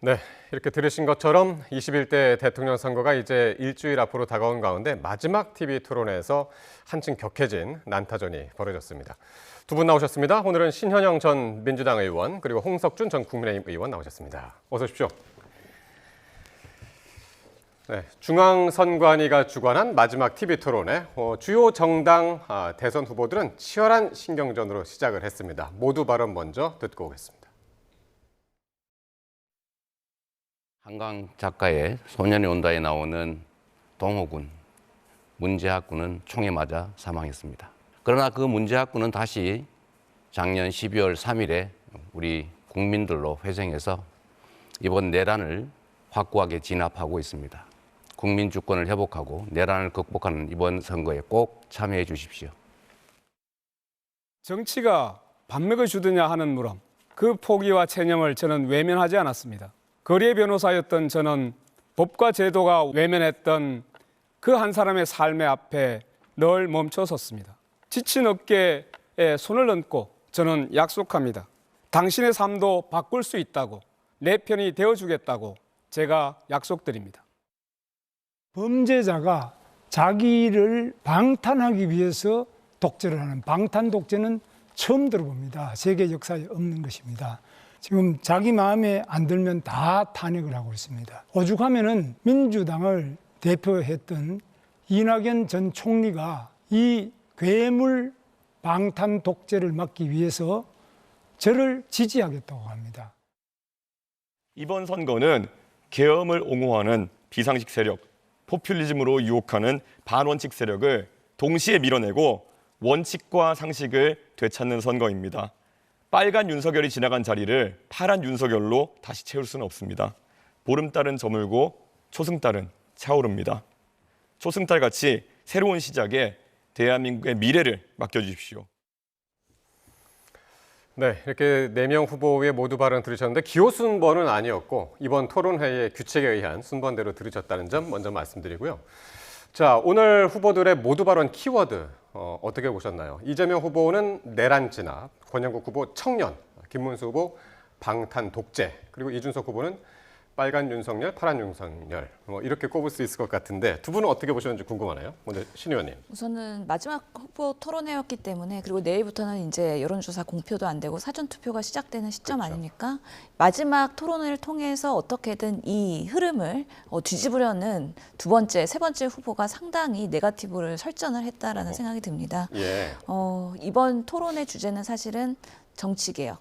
네, 이렇게 들으신 것처럼 21대 대통령 선거가 이제 일주일 앞으로 다가온 가운데 마지막 TV 토론회에서 한층 격해진 난타전이 벌어졌습니다. 두 분 나오셨습니다. 오늘은 신현영 전 민주당 의원 그리고 홍석준 전 국민의힘 의원 나오셨습니다. 어서 오십시오. 네, 중앙선관위가 주관한 마지막 TV 토론회, 주요 정당 대선 후보들은 치열한 신경전으로 시작을 했습니다. 모두 발언 먼저 듣고 오겠습니다. 한강 작가의 소년이 온다에 나오는 동호 문재학 군은 총에 맞아 사망했습니다. 그러나 그 문재학 군은 다시 작년 12월 3일에 우리 국민들로 회생해서 이번 내란을 확고하게 진압하고 있습니다. 국민 주권을 회복하고 내란을 극복하는 이번 선거에 꼭 참여해 주십시오. 정치가 반맥을 주느냐 하는 물음, 그 포기와 체념을 저는 외면하지 않았습니다. 거리의 변호사였던 저는 법과 제도가 외면했던 그 한 사람의 삶의 앞에 늘 멈춰섰습니다. 지친 어깨에 손을 얹고 저는 약속합니다. 당신의 삶도 바꿀 수 있다고, 내 편이 되어주겠다고 제가 약속드립니다. 범죄자가 자기를 방탄하기 위해서 독재를 하는 방탄 독재는 처음 들어봅니다. 세계 역사에 없는 것입니다. 지금 자기 마음에 안 들면 다 탄핵을 하고 있습니다. 오죽하면은 민주당을 대표했던 이낙연 전 총리가 이 괴물 방탄 독재를 막기 위해서 저를 지지하겠다고 합니다. 이번 선거는 계엄을 옹호하는 비상식 세력, 포퓰리즘으로 유혹하는 반원칙 세력을 동시에 밀어내고 원칙과 상식을 되찾는 선거입니다. 빨간 윤석열이 지나간 자리를 파란 윤석열로 다시 채울 수는 없습니다. 보름달은 저물고 초승달은 차오릅니다. 초승달같이 새로운 시작에 대한민국의 미래를 맡겨주십시오. 네, 이렇게 4명 후보의 모두 발언 들으셨는데 기호 순번은 아니었고 이번 토론회의 규칙에 의한 순번대로 들으셨다는 점 먼저 말씀드리고요. 자, 오늘 후보들의 모두 발언 키워드 어떻게 보셨나요? 이재명 후보는 내란 진압, 권영국 후보 청년, 김문수 후보 방탄 독재, 그리고 이준석 후보는 빨간 윤석열, 파란 윤석열 이렇게 꼽을 수 있을 것 같은데 두 분은 어떻게 보셨는지 궁금하네요. 먼저 신 의원님. 우선은 마지막 후보 토론회였기 때문에 그리고 내일부터는 이제 여론조사 공표도 안 되고 사전투표가 시작되는 시점 그렇죠. 아닙니까? 마지막 토론을 통해서 어떻게든 이 흐름을 뒤집으려는 두 번째, 세 번째 후보가 상당히 네거티브를 설정을 했다라는 생각이 듭니다. 예. 이번 토론의 주제는 사실은 정치개혁,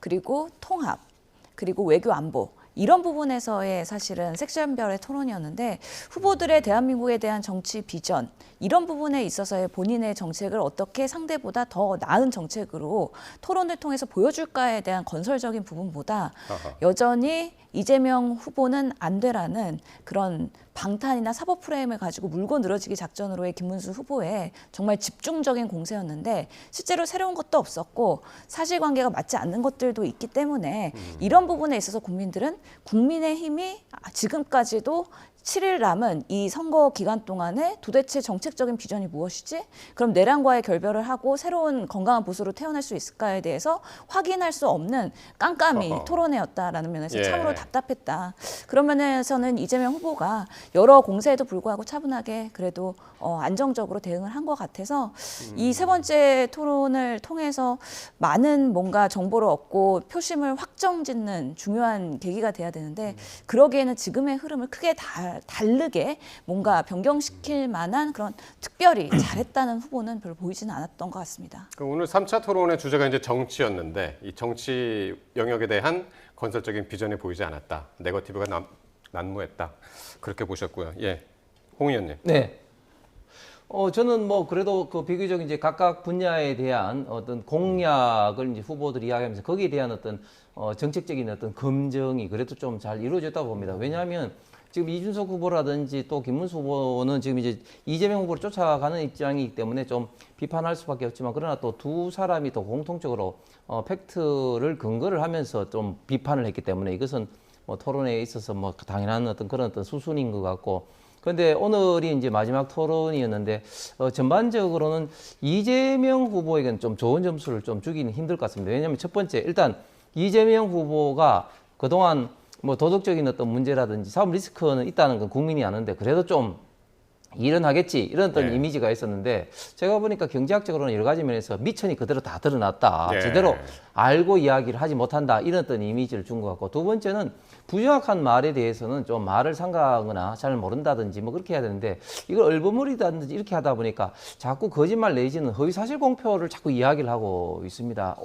그리고 통합, 그리고 외교 안보 이런 부분에서의 사실은 색깔별의 토론이었는데 후보들의 대한민국에 대한 정치 비전 이런 부분에 있어서의 본인의 정책을 어떻게 상대보다 더 나은 정책으로 토론을 통해서 보여줄까에 대한 건설적인 부분보다 여전히 이재명 후보는 안 되라는 그런 방탄이나 사법 프레임을 가지고 물고 늘어지기 작전으로의 김문수 후보의 정말 집중적인 공세였는데 실제로 새로운 것도 없었고 사실관계가 맞지 않는 것들도 있기 때문에 이런 부분에 있어서 국민들은 국민의힘이 지금까지도 7일 남은 이 선거 기간 동안에 도대체 정책적인 비전이 무엇이지? 그럼 내란과의 결별을 하고 새로운 건강한 보수로 태어날 수 있을까에 대해서 확인할 수 없는 깜깜이 토론회였다라는 면에서 참으로 답답했다. 그런 면에서는 이재명 후보가 여러 공세에도 불구하고 차분하게 그래도 안정적으로 대응을 한 것 같아서 이 세 번째 토론을 통해서 많은 뭔가 정보를 얻고 표심을 확정짓는 중요한 계기가 돼야 되는데 그러기에는 지금의 흐름을 크게 다르게 뭔가 변경시킬 만한 그런 특별히 잘했다는 후보는 별로 보이지는 않았던 것 같습니다. 오늘 3차 토론의 주제가 이제 정치였는데 이 정치 영역에 대한 건설적인 비전이 보이지 않았다. 네거티브가 난무했다. 그렇게 보셨고요. 예, 홍 의원님. 네. 저는 뭐 그래도 그 비교적 이제 각각 분야에 대한 어떤 공약을 이제 후보들이 이야기하면서 거기에 대한 어떤 정책적인 어떤 검증이 그래도 좀 잘 이루어졌다고 봅니다. 왜냐하면 지금 이준석 후보라든지 또 김문수 후보는 지금 이제 이재명 후보를 쫓아가는 입장이기 때문에 좀 비판할 수밖에 없지만 그러나 또 두 사람이 또 공통적으로 팩트를 근거를 하면서 좀 비판을 했기 때문에 이것은 뭐 토론에 있어서 뭐 당연한 어떤 그런 어떤 수순인 것 같고 그런데 오늘이 이제 마지막 토론이었는데 전반적으로는 이재명 후보에게는 좀 좋은 점수를 좀 주기는 힘들 것 같습니다. 왜냐하면 첫 번째 일단 이재명 후보가 그동안 뭐 도덕적인 어떤 문제라든지 사법 리스크는 있다는 건 국민이 아는데 그래도 좀 일은 하겠지 이런 어떤 네. 이미지가 있었는데 제가 보니까 경제학적으로는 여러 가지 면에서 미천이 그대로 다 드러났다. 네. 제대로 알고 이야기를 하지 못한다. 이런 어떤 이미지를 준 것 같고 두 번째는 부정확한 말에 대해서는 좀 말을 삼가거나 잘 모른다든지 뭐 그렇게 해야 되는데 이걸 얼버무리다든지 이렇게 하다 보니까 자꾸 거짓말 내지는 허위사실 공표를 자꾸 이야기를 하고 있습니다.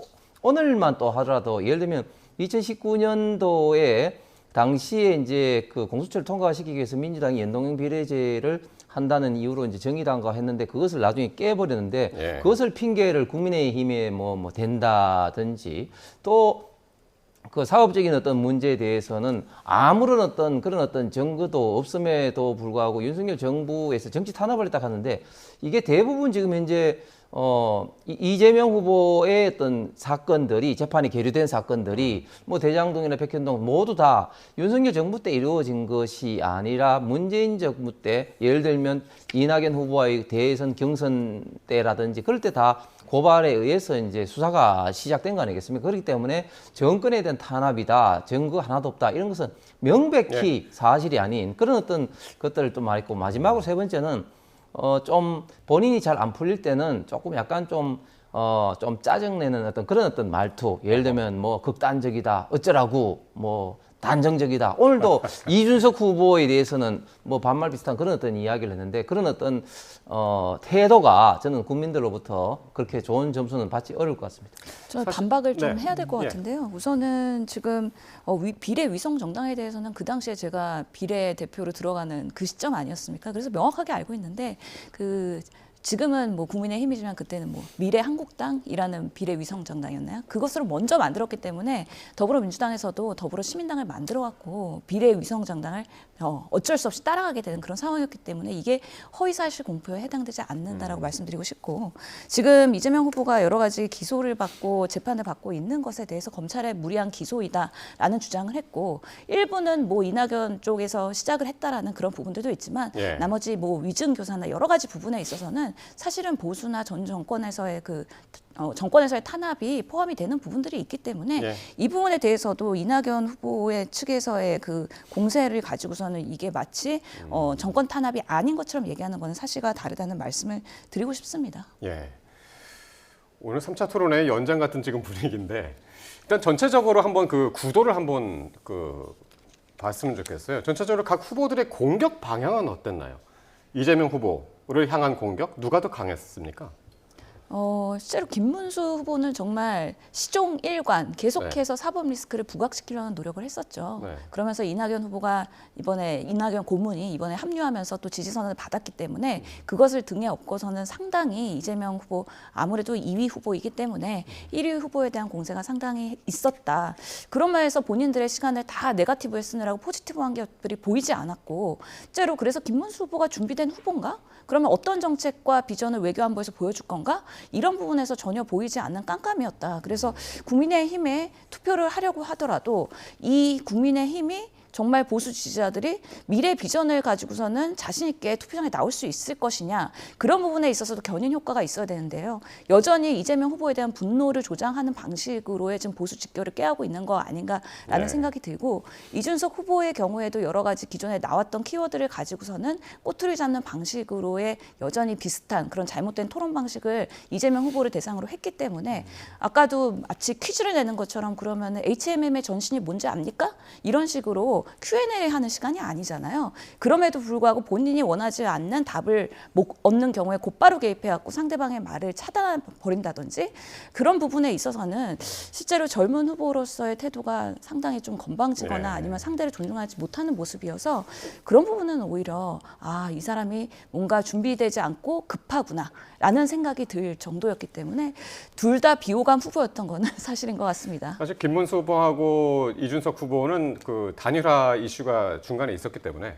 오늘만 또 하더라도 예를 들면 2019년도에 당시에 이제 그 공수처를 통과시키기 위해서 민주당이 연동형 비례제를 한다는 이유로 이제 정의당과 했는데 그것을 나중에 깨버렸는데 예. 그것을 핑계를 국민의힘에 뭐 된다든지 또 그 사업적인 어떤 문제에 대해서는 아무런 어떤 그런 어떤 증거도 없음에도 불구하고 윤석열 정부에서 정치 탄압을 했다 하는데 이게 대부분 지금 현재 이재명 후보의 어떤 사건들이 재판이 계류된 사건들이 뭐 대장동이나 백현동 모두 다 윤석열 정부 때 이루어진 것이 아니라 문재인 정부 때 예를 들면 이낙연 후보와의 대선 경선 때라든지 그럴 때 다 고발에 의해서 이제 수사가 시작된 거 아니겠습니까? 그렇기 때문에 정권에 대한 탄압이다, 증거 하나도 없다 이런 것은 명백히 사실이 아닌 그런 어떤 것들을 또 말했고 마지막으로 세 번째는 좀 본인이 잘 안 풀릴 때는 조금 약간 좀 짜증내는 어떤 그런 어떤 말투 예를 들면 뭐 극단적이다 어쩌라고 뭐 단정적이다 오늘도 이준석 후보에 대해서는 뭐 반말 비슷한 그런 어떤 이야기를 했는데 그런 어떤 태도가 저는 국민들로부터 그렇게 좋은 점수는 받지 어려울 것 같습니다. 저는 반박을 좀 네. 해야 될 것 예. 같은데요. 우선은 지금 비례 위성 정당에 대해서는 그 당시에 제가 비례 대표로 들어가는 그 시점 아니었습니까? 그래서 명확하게 알고 있는데 지금은 뭐 국민의힘이지만 그때는 뭐 미래한국당이라는 비례 위성 정당이었나요? 그것으로 먼저 만들었기 때문에 더불어민주당에서도 더불어시민당을 만들어갖고 비례 위성 정당을 어쩔 수 없이 따라가게 되는 그런 상황이었기 때문에 이게 허위사실 공표에 해당되지 않는다라고 말씀드리고 싶고 지금 이재명 후보가 여러 가지 기소를 받고 재판을 받고 있는 것에 대해서 검찰의 무리한 기소이다라는 주장을 했고 일부는 뭐 이낙연 쪽에서 시작을 했다라는 그런 부분들도 있지만 예. 나머지 뭐 위증교사나 여러 가지 부분에 있어서는 사실은 보수나 전 정권에서의 정권에서의 탄압이 포함이 되는 부분들이 있기 때문에 예. 이 부분에 대해서도 이낙연 후보의 측에서의 그 공세를 가지고서는 이게 마치 정권 탄압이 아닌 것처럼 얘기하는 것은 사실과 다르다는 말씀을 드리고 싶습니다. 예. 오늘 3차 토론회 연장 같은 지금 분위기인데 일단 전체적으로 한번 그 구도를 한번 봤으면 좋겠어요. 전체적으로 각 후보들의 공격 방향은 어땠나요? 이재명 후보를 향한 공격 누가 더 강했습니까? 실제로 김문수 후보는 정말 시종 일관 계속해서 사법 리스크를 부각시키려는 노력을 했었죠. 네. 그러면서 이낙연 후보가 이낙연 고문이 이번에 합류하면서 또 지지선을 받았기 때문에 그것을 등에 업고서는 상당히 이재명 후보 아무래도 2위 후보이기 때문에 1위 후보에 대한 공세가 상당히 있었다. 그런 면에서 본인들의 시간을 다 네거티브에 쓰느라고 포지티브한 것들이 보이지 않았고 실제로 그래서 김문수 후보가 준비된 후보인가? 그러면 어떤 정책과 비전을 외교안보에서 보여줄 건가? 이런 부분에서 전혀 보이지 않는 깜깜이었다. 그래서 국민의힘에 투표를 하려고 하더라도 이 국민의힘이 정말 보수 지지자들이 미래 비전을 가지고서는 자신 있게 투표장에 나올 수 있을 것이냐 그런 부분에 있어서도 견인 효과가 있어야 되는데요. 여전히 이재명 후보에 대한 분노를 조장하는 방식으로의 지금 보수 직결을 깨하고 있는 거 아닌가라는 네. 생각이 들고 이준석 후보의 경우에도 여러 가지 기존에 나왔던 키워드를 가지고서는 꼬투리 잡는 방식으로의 여전히 비슷한 그런 잘못된 토론 방식을 이재명 후보를 대상으로 했기 때문에 아까도 마치 퀴즈를 내는 것처럼 그러면 HMM의 전신이 뭔지 압니까? 이런 식으로 Q&A 하는 시간이 아니잖아요. 그럼에도 불구하고 본인이 원하지 않는 답을 못 얻는 경우에 곧바로 개입해갖고 상대방의 말을 차단해버린다든지 그런 부분에 있어서는 실제로 젊은 후보로서의 태도가 상당히 좀 건방지거나 네. 아니면 상대를 존중하지 못하는 모습이어서 그런 부분은 오히려 이 사람이 뭔가 준비되지 않고 급하구나 라는 생각이 들 정도였기 때문에 둘 다 비호감 후보였던 거는 사실인 것 같습니다. 사실 김문수 후보하고 이준석 후보는 그 단일화 이슈가 중간에 있었기 때문에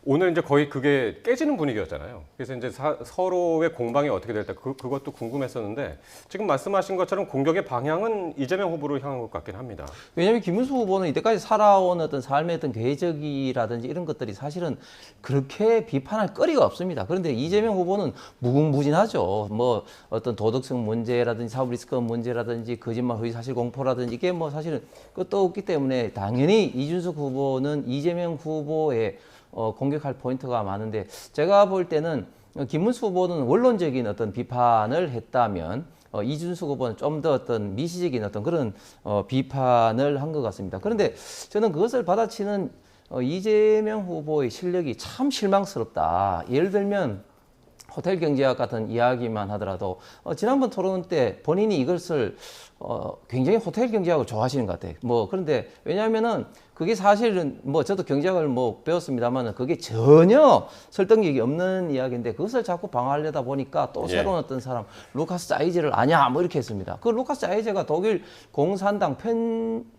오늘 이제 거의 그게 깨지는 분위기였잖아요. 그래서 이제 서로의 공방이 어떻게 될까 그것도 궁금했었는데 지금 말씀하신 것처럼 공격의 방향은 이재명 후보로 향한 것 같긴 합니다. 왜냐하면 김문수 후보는 이때까지 살아온 어떤 삶의 어떤 궤적이라든지 이런 것들이 사실은 그렇게 비판할 거리가 없습니다. 그런데 이재명 후보는 무궁무진하죠. 뭐 어떤 도덕성 문제라든지 사법 리스크 문제라든지 거짓말 허위 사실 공포라든지 이게 뭐 사실은 끝도 없기 때문에 당연히 이준석 후보는 이재명 후보의 공격할 포인트가 많은데 제가 볼 때는 김문수 후보는 원론적인 어떤 비판을 했다면 이준석 후보는 좀 더 어떤 미시적인 어떤 그런 비판을 한 것 같습니다. 그런데 저는 그것을 받아치는 이재명 후보의 실력이 참 실망스럽다. 예를 들면 호텔 경제학 같은 이야기만 하더라도 지난번 토론 때 본인이 이것을 굉장히 호텔 경제학을 좋아하시는 것 같아요. 뭐 그런데 왜냐하면은 그게 사실은 뭐 저도 경제학을 뭐 배웠습니다만은 그게 전혀 설득력이 없는 이야기인데 그것을 자꾸 방어하려다 보니까 또 예. 새로운 어떤 사람 루카스 자이제를 아냐 뭐 이렇게 했습니다. 그 루카스 자이제가 독일 공산당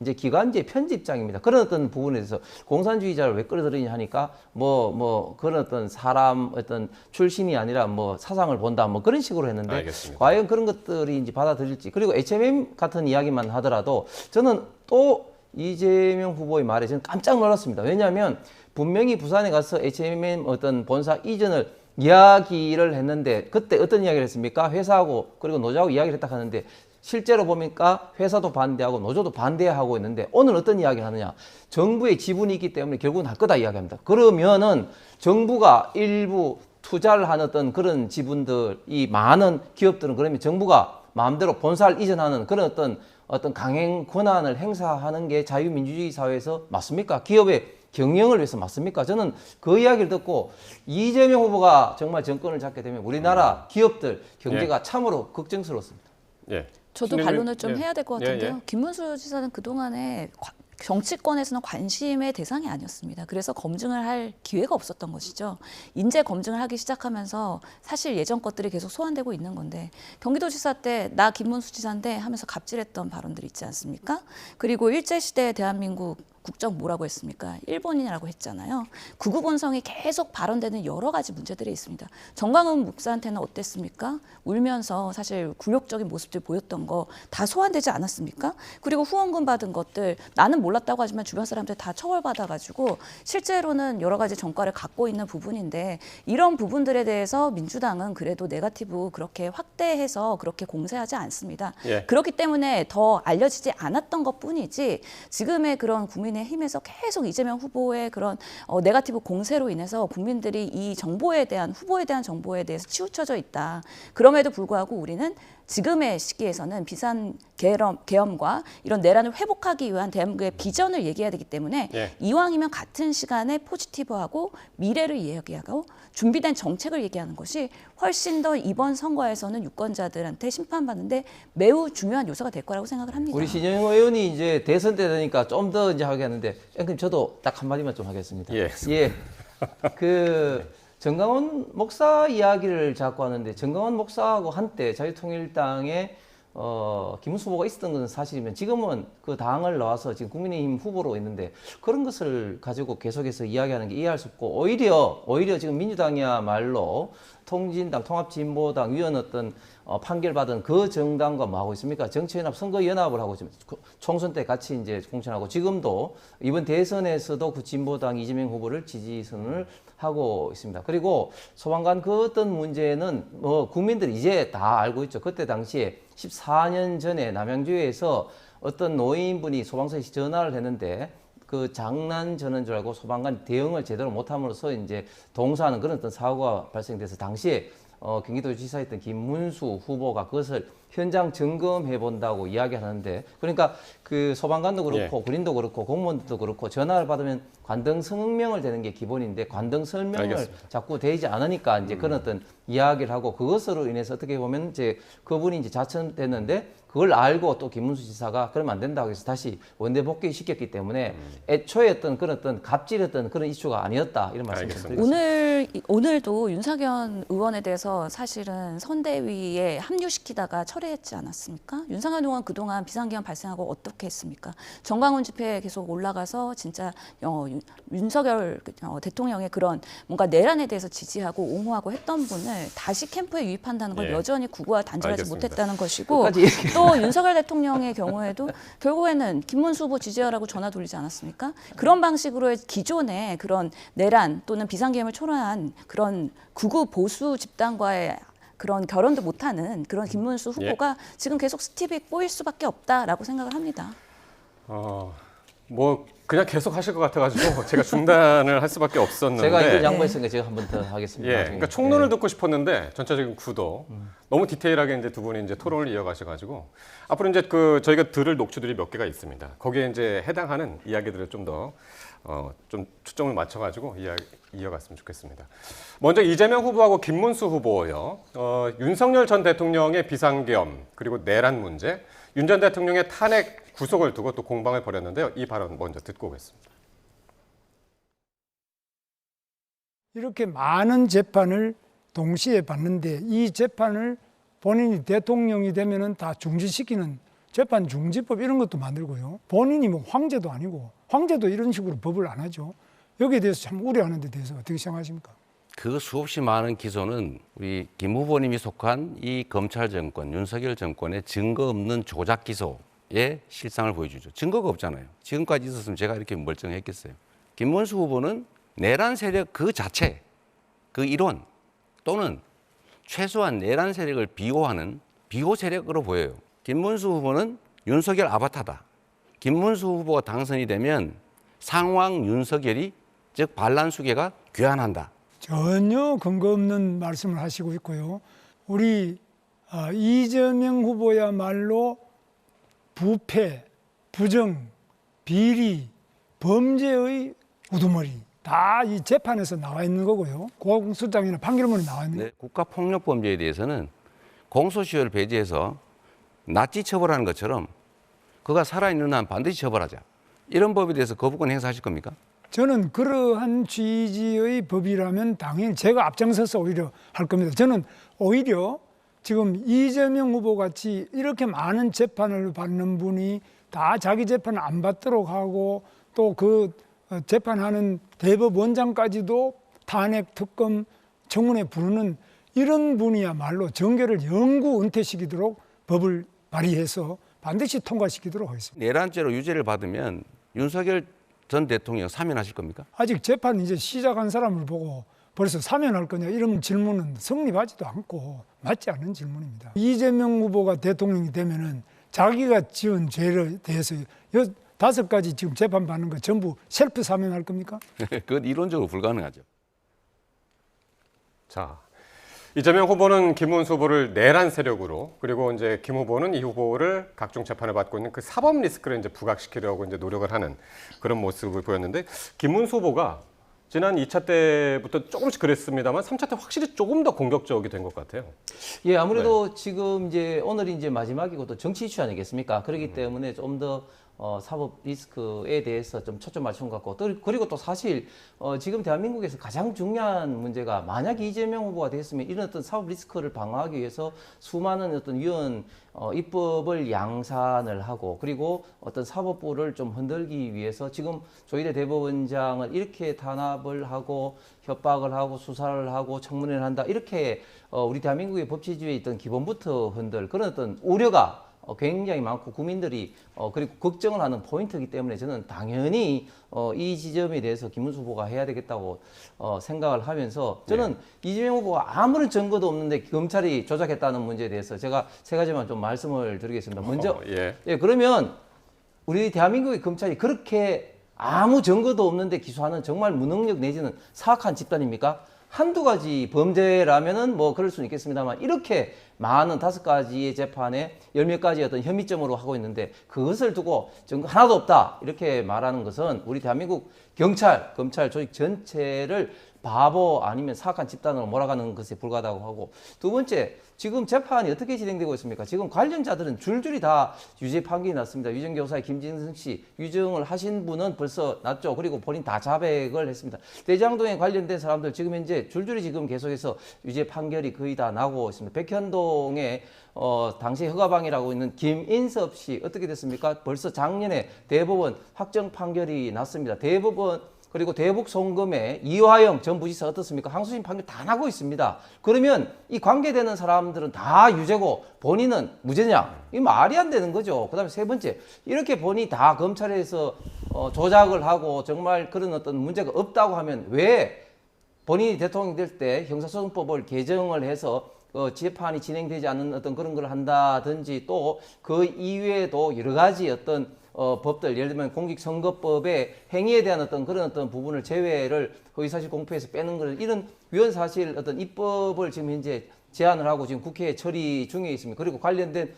이제 기관지의 편집장입니다. 그런 어떤 부분에 대해서 공산주의자를 왜 끌어들이냐 하니까 뭐 그런 어떤 사람 어떤 출신이 아니라 뭐 사상을 본다 뭐 그런 식으로 했는데 알겠습니다. 과연 그런 것들이 이제 받아들일지 그리고 HMM 같은 이야기만 하더라도 저는 또 이재명 후보의 말에 저는 깜짝 놀랐습니다. 왜냐하면 분명히 부산에 가서 HMM 어떤 본사 이전을 이야기를 했는데 그때 어떤 이야기를 했습니까? 회사하고 그리고 노조하고 이야기를 했다 하는데 실제로 보니까 회사도 반대하고 노조도 반대하고 있는데 오늘 어떤 이야기를 하느냐? 정부의 지분이 있기 때문에 결국은 할 거다 이야기합니다. 그러면은 정부가 일부 투자를 하는 어떤 그런 지분들이 많은 기업들은 그러면 정부가 마음대로 본사를 이전하는 그런 어떤 강행 권한을 행사하는 게 자유민주주의 사회에서 맞습니까? 기업의 경영을 위해서 맞습니까? 저는 그 이야기를 듣고 이재명 후보가 정말 정권을 잡게 되면 우리나라 기업들 경제가 참으로 걱정스럽습니다. 예. 저도 신현민- 반론을 좀 예. 해야 될 것 예, 같은데요. 예. 김문수 지사는 그동안에 정치권에서는 관심의 대상이 아니었습니다. 그래서 검증을 할 기회가 없었던 것이죠. 인재 검증을 하기 시작하면서 사실 예전 것들이 계속 소환되고 있는 건데 경기도지사 때 나 김문수 지사인데 하면서 갑질했던 발언들 있지 않습니까? 그리고 일제시대 대한민국 국적 뭐라고 했습니까? 일본이라고 했잖아요. 극우 본성이 계속 발언되는 여러 가지 문제들이 있습니다. 정광훈 목사한테는 어땠습니까? 울면서 사실 굴욕적인 모습들 보였던 거 다 소환되지 않았습니까? 그리고 후원금 받은 것들 나는 몰랐다고 하지만 주변 사람들 다 처벌받아가지고 실제로는 여러 가지 전과를 갖고 있는 부분인데 이런 부분들에 대해서 민주당은 그래도 네거티브 그렇게 확대해서 그렇게 공세하지 않습니다. 예. 그렇기 때문에 더 알려지지 않았던 것뿐이지 지금의 그런 국민의힘에서 계속 이재명 후보의 그런 네거티브 공세로 인해서 국민들이 이 정보에 대한 후보에 대한 정보에 대해서 치우쳐져 있다. 그럼에도 불구하고 우리는 지금의 시기에서는 비상 계엄과 이런 내란을 회복하기 위한 대한민국의 비전을 얘기해야 되기 때문에 예. 이왕이면 같은 시간에 포지티브하고 미래를 이야기하고 준비된 정책을 얘기하는 것이 훨씬 더 이번 선거에서는 유권자들한테 심판받는데 매우 중요한 요소가 될 거라고 생각을 합니다. 우리 신영 의원이 이제 대선 때 되니까 좀 더 이제 하게 하는데, 앵님 저도 딱 한마디만 좀 하겠습니다. 예. 그 정강원 목사 이야기를 자꾸 하는데 정강원 목사하고 한때 자유통일당에 김문수 후보가 있었던 것은 사실이면 지금은 그 당을 나와서 지금 국민의힘 후보로 있는데 그런 것을 가지고 계속해서 이야기하는 게 이해할 수 없고 오히려 지금 민주당이야말로 통진당, 통합진보당 위원 어떤 판결받은 그 정당과 뭐 하고 있습니까? 정치연합, 선거연합을 하고 지금 총선 때 같이 이제 공천하고 지금도 이번 대선에서도 그 진보당 이재명 후보를 지지선을 하고 있습니다. 그리고 소방관 그 어떤 문제는 뭐 국민들이 이제 다 알고 있죠. 그때 당시에 14년 전에 남양주에서 어떤 노인분이 소방서에 전화를 했는데 그 장난 전화인 줄 알고 소방관 대응을 제대로 못함으로써 이제 동사하는 그런 어떤 사고가 발생돼서 당시에 경기도지사였던 김문수 후보가 그것을 현장 점검해 본다고 이야기하는데 그러니까 그 소방관도 그렇고 군인도 그렇고 공무원들도 그렇고 전화를 받으면 관등 성명을 대는 게 기본인데 관등 설명을 알겠습니다. 자꾸 되지 않으니까 이제 그런 어떤 이야기를 하고 그것으로 인해서 어떻게 보면 이제 그분이 이제 자천됐는데 그걸 알고 또 김문수 지사가 그러면 안 된다고 해서 다시 원내 복귀 시켰기 때문에 애초에 어떤 그런 어떤 갑질했던 그런 이슈가 아니었다 이런 말씀 좀 알겠습니다. 드리겠습니다. 오늘도 윤석열 의원에 대해서 사실은 선대위에 합류시키다가 처리 철회했지 않았습니까? 윤석열 의원 그동안 비상계엄 발생하고 어떻게 했습니까? 정광훈 집회에 계속 올라가서 진짜 윤석열 대통령의 그런 뭔가 내란에 대해서 지지하고 옹호하고 했던 분을 다시 캠프에 유입한다는 건 예. 여전히 구구와 단절하지 알겠습니다. 못했다는 것이고 끝까지 얘기해. 또 윤석열 대통령의 경우에도 결국에는 김문수 후보 지지하라고 전화 돌리지 않았습니까? 그런 방식으로의 기존의 그런 내란 또는 비상계엄을 초래한 그런 극우 보수 집단과의 그런 결혼도 못하는 그런 김문수 후보가 지금 계속 스티브에 꼬일 수밖에 없다라고 생각을 합니다. 뭐 그냥 계속 하실 것 같아가지고 제가 중단을 할 수밖에 없었는데. 제가 이걸 양보했으니까 제가 한 번 더 하겠습니다. 예, 나중에. 그러니까 총론을 듣고 싶었는데 전체적인 구도 너무 디테일하게 이제 두 분이 이제 토론을 이어가셔가지고 앞으로 이제 그 저희가 들을 녹취들이 몇 개가 있습니다. 거기에 이제 해당하는 이야기들을 좀 더 좀 초점을 맞춰가지고 이어갔으면 좋겠습니다. 먼저 이재명 후보하고 김문수 후보요. 윤석열 전 대통령의 비상계엄 그리고 내란 문제, 윤 전 대통령의 탄핵 구속을 두고 또 공방을 벌였는데요. 이 발언 먼저 듣고 오겠습니다. 이렇게 많은 재판을 동시에 받는데 이 재판을 본인이 대통령이 되면은 다 중지시키는 재판 중지법 이런 것도 만들고요. 본인이 뭐 황제도 아니고 황제도 이런 식으로 법을 안 하죠. 여기에 대해서 참 우려하는 데 대해서 어떻게 생각하십니까? 그 수없이 많은 기소는 우리 김 후보님이 속한 이 검찰 정권, 윤석열 정권의 증거 없는 조작 기소의 실상을 보여주죠. 증거가 없잖아요. 지금까지 있었으면 제가 이렇게 멀쩡했겠어요. 김문수 후보는 내란 세력 그 자체, 그 이론 또는 최소한 내란 세력을 비호하는 비호 세력으로 보여요. 김문수 후보는 윤석열 아바타다. 김문수 후보가 당선이 되면 상황 윤석열이 즉 반란수계가 귀환한다. 전혀 근거 없는 말씀을 하시고 있고요. 우리 이재명 후보야말로 부패, 부정, 비리, 범죄의 우두머리 다 이 재판에서 나와 있는 거고요. 공소장이나 판결문이 나와 있는 거예요. 국가폭력범죄에 대해서는 공소시효를 배제해서 낫지 처벌하는 것처럼 그가 살아있는 한 반드시 처벌하자. 이런 법에 대해서 거부권 행사하실 겁니까? 저는 그러한 취지의 법이라면 당연히 제가 앞장서서 오히려 할 겁니다. 저는 오히려 지금 이재명 후보 같이 이렇게 많은 재판을 받는 분이 다 자기 재판 안 받도록 하고 또 그 재판하는 대법원장까지도 탄핵, 특검, 청문회 부르는 이런 분이야말로 정계를 영구 은퇴시키도록 법을 발의해서 반드시 통과시키도록 하겠습니다. 내란죄로 유죄를 받으면 윤석열 전 대통령 사면하실 겁니까? 아직 재판 이제 시작한 사람을 보고 벌써 사면할 거냐 이런 질문은 성립하지도 않고 맞지 않는 질문입니다. 이재명 후보가 대통령이 되면은 자기가 지은 죄에 대해서 5가지 지금 재판받는 거 전부 셀프 사면할 겁니까? 그건 이론적으로 불가능하죠. 자, 이재명 후보는 김문수 후보를 내란 세력으로 그리고 이제 김 후보는 이 후보를 각종 재판을 받고 있는 그 사법 리스크를 이제 부각시키려고 이제 노력을 하는 그런 모습을 보였는데 김문수 후보가 지난 2차 때부터 조금씩 그랬습니다만 3차 때 확실히 조금 더 공격적이 된 것 같아요. 예, 아무래도 지금 이제 오늘이 이제 마지막이고 또 정치 이슈 아니겠습니까? 그렇기 때문에 좀 더 사법 리스크에 대해서 좀 초점 맞춘 것 같고 또 그리고 또 사실 지금 대한민국에서 가장 중요한 문제가 만약에 이재명 후보가 됐으면 이런 어떤 사법 리스크를 방어하기 위해서 수많은 어떤 위헌 입법을 양산을 하고 그리고 어떤 사법부를 좀 흔들기 위해서 지금 조희대 대법원장을 이렇게 탄압을 하고 협박을 하고 수사를 하고 청문회를 한다 이렇게 우리 대한민국의 법치주의에 있던 기본부터 흔들 그런 어떤 우려가 굉장히 많고 국민들이 그리고 걱정을 하는 포인트이기 때문에 저는 당연히 이 지점에 대해서 김문수 후보가 해야 되겠다고 생각을 하면서 저는 이재명 후보가 아무런 증거도 없는데 검찰이 조작했다는 문제에 대해서 제가 세 가지만 좀 말씀을 드리겠습니다. 먼저 예, 그러면 우리 대한민국의 검찰이 그렇게 아무 증거도 없는데 기소하는 정말 무능력 내지는 사악한 집단입니까? 한두 가지 범죄라면은 뭐 그럴 수는 있겠습니다만 이렇게 많은 5가지의 재판에 10몇 가지 어떤 혐의점으로 하고 있는데 그것을 두고 증거 하나도 없다 이렇게 말하는 것은 우리 대한민국 경찰, 검찰 조직 전체를 바보 아니면 사악한 집단으로 몰아가는 것에 불과하다고 하고, 두 번째, 지금 재판이 어떻게 진행되고 있습니까? 지금 관련자들은 줄줄이 다 유죄 판결이 났습니다. 유정 교사의 김진승 씨, 유정을 하신 분은 벌써 났죠. 그리고 본인 다 자백을 했습니다. 대장동에 관련된 사람들 지금 현재 줄줄이 지금 계속해서 유죄 판결이 거의 다 나고 있습니다. 백현동에 당시 허가방이라고 있는 김인섭 씨 어떻게 됐습니까? 벌써 작년에 대법원 확정 판결이 났습니다. 대법원 그리고 대북 송금의 이화영 전 부지사 어떻습니까? 항소심 판결 다 나고 있습니다. 그러면 이 관계되는 사람들은 다 유죄고 본인은 무죄냐? 이 말이 안 되는 거죠. 그다음에 세 번째, 이렇게 본인이 다 검찰에서 조작을 하고 정말 그런 어떤 문제가 없다고 하면 왜 본인이 대통령이 될 때 형사소송법을 개정을 해서 재판이 진행되지 않는 어떤 그런 걸 한다든지, 또 그 이외에도 여러 가지 어떤 법들, 예를 들면 공직선거법의 행위에 대한 어떤 그런 어떤 부분을 제외를 허위사실 공표에서 빼는 걸, 이런 위헌사실 어떤 입법을 지금 현재 제안을 하고 지금 국회에 처리 중에 있습니다. 그리고 관련된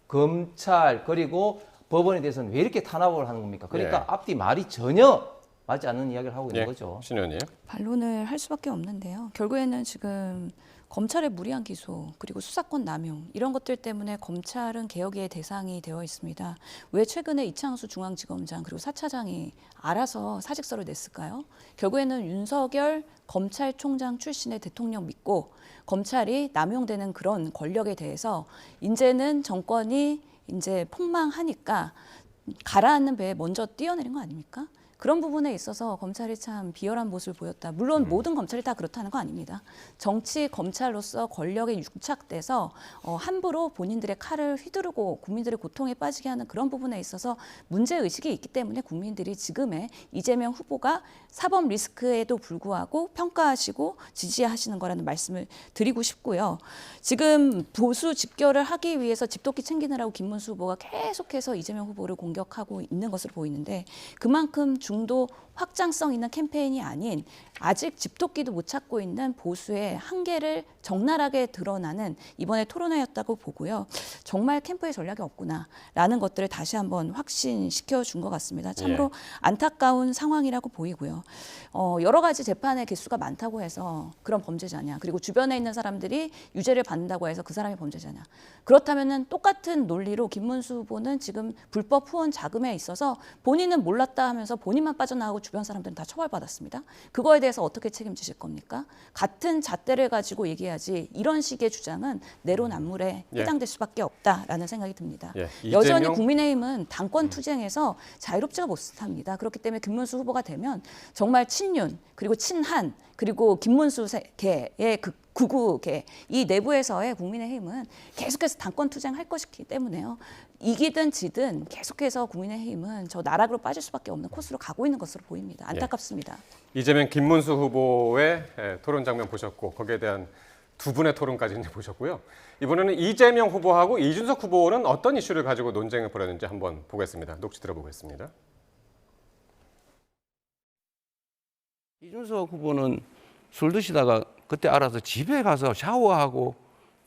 검찰 그리고 법원에 대해서는 왜 이렇게 탄압을 하는 겁니까? 그러니까 앞뒤 말이 전혀 맞지 않는 이야기를 하고 있는 거죠. 신 의원님. 반론을 할 수밖에 없는데요. 결국에는 지금 검찰의 무리한 기소 그리고 수사권 남용 이런 것들 때문에 검찰은 개혁의 대상이 되어 있습니다. 왜 최근에 이창수 중앙지검장 그리고 4차장이 알아서 사직서를 냈을까요? 결국에는 윤석열 검찰총장 출신의 대통령 믿고 검찰이 남용되는 그런 권력에 대해서 이제는 정권이 이제 폭망하니까 가라앉는 배에 먼저 뛰어내린 거 아닙니까? 그런 부분에 있어서 검찰이 참 비열한 모습을 보였다. 물론 모든 검찰이 다 그렇다는 거 아닙니다. 정치 검찰로서 권력에 육착돼서 함부로 본인들의 칼을 휘두르고 국민들의 고통에 빠지게 하는 그런 부분에 있어서 문제의식이 있기 때문에 국민들이 지금의 이재명 후보가 사법 리스크에도 불구하고 평가하시고 지지하시는 거라는 말씀을 드리고 싶고요. 지금 보수 집결을 하기 위해서 집도끼 챙기느라고 김문수 후보가 계속해서 이재명 후보를 공격하고 있는 것으로 보이는데, 그만큼 중도 확장성 있는 캠페인이 아닌 아직 집도끼도 못 찾고 있는 보수의 한계를 적나라하게 드러나는 이번에 토론회였다고 보고요. 정말 캠프의 전략이 없구나라는 것들을 다시 한번 확신시켜 준 것 같습니다. 참으로 안타까운 상황이라고 보이고요. 여러 가지 재판의 개수가 많다고 해서 그런 범죄자냐, 그리고 주변에 있는 사람들이 유죄를 받는다고 해서 그 사람이 범죄자냐. 그렇다면은 똑같은 논리로 김문수 후보는 지금 불법 후원 자금에 있어서 본인은 몰랐다 하면서 본인만 빠져나가고 주변 사람들은 다 처벌받았습니다. 그거에 대해서 어떻게 책임지실 겁니까? 같은 잣대를 가지고 얘기하지 이런 식의 주장은 내로남불에 해당될 수밖에 없다라는 생각이 듭니다. 여전히 국민의힘은 당권 투쟁에서 자유롭지가 못합니다. 그렇기 때문에 김문수 후보가 되면 정말 친윤 그리고 친한 그리고 김문수 계의 그 구구계 이 내부에서의 국민의힘은 계속해서 당권 투쟁할 것이기 때문에요. 이기든 지든 계속해서 국민의힘은 저 나락으로 빠질 수밖에 없는 코스로 가고 있는 것으로 보입니다. 안타깝습니다. 이재명 김문수 후보의 토론 장면 보셨고 거기에 대한 두 분의 토론까지 이제 보셨고요. 이번에는 이재명 후보하고 이준석 후보는 어떤 이슈를 가지고 논쟁을 벌였는지 한번 보겠습니다. 녹취 들어보겠습니다. 이준석 후보는 술 드시다가 그때 알아서 집에 가서 샤워하고